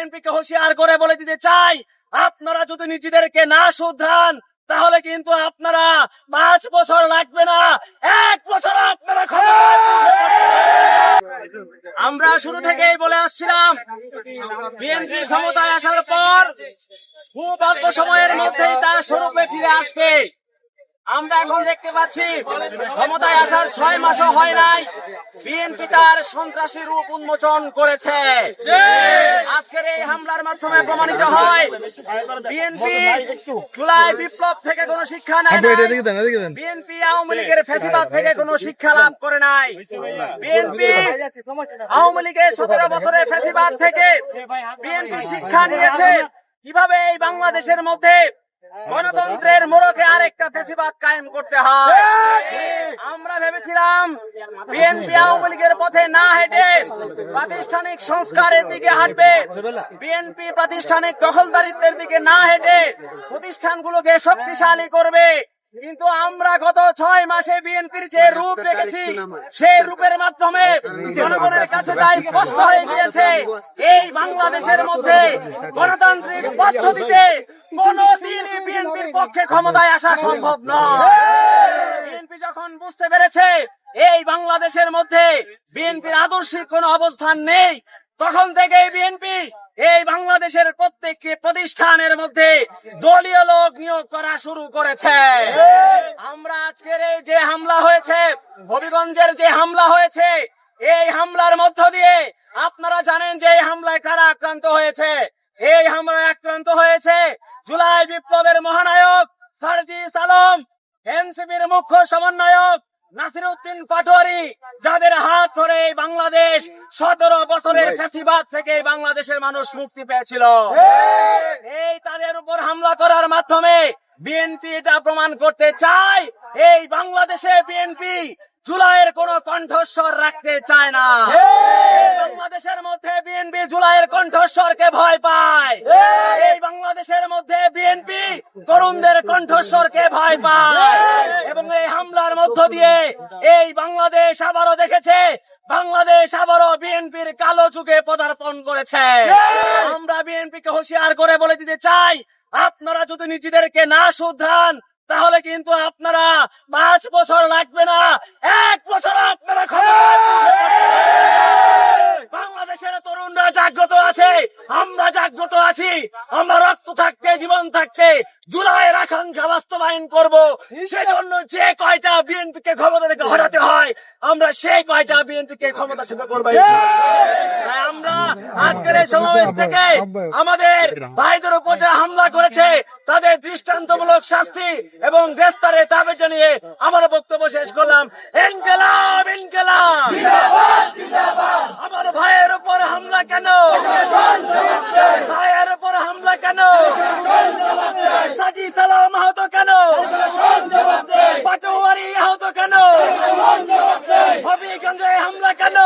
বিএনপিকে হুঁশিয়ার করে বলে দিতে চাই, আপনারা যদি নিজেদেরকে না শুধরান তাহলে কিন্তু আপনারা 5 বছর লাগবে না, 1 বছর আপনারা আমরা শুরু থেকেই বলে আসছিলাম, বিএনপি ক্ষমতায় আসার পর খুব অল্প সময়ের মধ্যেই তার স্বরূপে ফিরে আসবে। আমরা এখন দেখতে পাচ্ছি ক্ষমতায় আসার 6 মাসও হয় নাই, বিএনপি তার সন্ত্রাসী রূপ উন্মোচন করেছে। আজকের এই হামলার মাধ্যমে প্রমাণিত হয় বিএনপি জুলাই বিপ্লব থেকে কোনো শিক্ষা নেয় নাই, বিএনপি আওয়ামী লীগের ফ্যাসিবাদ থেকে কোনো শিক্ষা লাভ করে নাই। বিএনপি আওয়ামী লীগের 17 বছরের ফ্যাসিবাদ থেকে বিএনপি শিক্ষা নিয়েছে কিভাবে এই বাংলাদেশের মধ্যে গণতন্ত্রের মোড়কে আরেকটা ফ্যাসিবাদ কায়েম করতে হয়। আমরা ভেবেছিলাম বিএনপি আওয়ামী লীগের পথে না হেঁটে প্রাতিষ্ঠানিক সংস্কারের দিকে হাঁটবে, বিএনপি প্রাতিষ্ঠানিক দখলদারিত্বের দিকে না হেঁটে প্রতিষ্ঠানগুলোকে শক্তিশালী করবে। কিন্তু আমরা গত 6 মাসে বিএনপির যে রূপ দেখেছি, সেই রূপের মাধ্যমে জনগণের কাছে তা স্পষ্ট হয়ে গিয়েছে এই বাংলাদেশের মধ্যে গণতান্ত্রিক পদ্ধতিতে কোনদিনই বিএনপির পক্ষে ক্ষমতায় আসা সম্ভব নয়। বিএনপি যখন বুঝতে পেরেছে এই বাংলাদেশের মধ্যে বিএনপির আদর্শিক কোন অবস্থান নেই, তখন থেকেই বিএনপি এই বাংলাদেশের প্রত্যেকটি প্রতিষ্ঠানের মধ্যে দলীয় লোক নিয়োগ করা শুরু করেছে। আমরা আজকের এই যে হামলা হয়েছে, হবিগঞ্জের যে হামলা হয়েছে, এই হামলার মধ্য দিয়ে আপনারা জানেন যে এই হামলায় কারা আক্রান্ত হয়েছে। এই হামলায় আক্রান্ত হয়েছে জুলাই বিপ্লবের মহানায়ক সার্জিস আলম, এনসিপির মুখ্য সমন্বয়ক নাসিরউদ্দিন পাটোয়ারি, যাদের হাত ধরে বাংলাদেশ 17 বছরের ফ্যাসিবাদ থেকে বাংলাদেশের মানুষ মুক্তি পেয়েছিল। এই তাদের উপর হামলা করার মাধ্যমে বিএনপি এটা প্রমাণ করতে চায় এই বাংলাদেশে বিএনপি জুলাইয়ের কোন কণ্ঠস্বর রাখতে চায় না। বাংলাদেশের মধ্যে বিএনপি জুলাইয়ের কণ্ঠস্বরকে ভয় পায়। এই বাংলাদেশের মধ্যে বিএনপি তরুণদের কণ্ঠস্বরকে ভয় পায়। এবং এই হামলার মধ্য দিয়ে এই বাংলাদেশ আবারও দেখেছে বাংলাদেশ আবারও বিএনপির কালো যুগে পদার্পণ করেছে। আমরা বিএনপিকে হুঁশিয়ার করে বলে দিতে চাই, আপনারা যদি নিজেদেরকে না শুধরান তাহলে কিন্তু আপনারা 5 বছর লাগবে না, 1 বছর আপনারা বাংলাদেশের তরুণরা জাগ্রত আছে, আমরা জাগ্রত আছি। আমরা রক্ত থাকতে জীবন থাকতে জুলাইয়ের আকাঙ্ক্ষা বাস্তবায়ন করব। সেজন্য যে কয়টা বিএনপিকে ক্ষমতা থেকে হটাতে হয় আমরা সেই কয়টা বিএনপিকে ক্ষমতা থেকে করবো। আমরা আজকের এই সমাবেশ থেকে আমাদের ভাইদের উপর যারা হামলা করেছে তাদের দৃষ্টান্তমূলক শাস্তি এবং গ্রেফতারের দাবি জানিয়ে আমার বক্তব্য শেষ করলাম। ইনকিলাব ইনকিলাব, আমার ভাইয়ের উপর হামলা কেন? ভাইয়ের উপর হামলা কেন? সার্জিস আলম আহত কেন? পাটোয়ারি আহত কেন? হবিগঞ্জে হামলা কেন?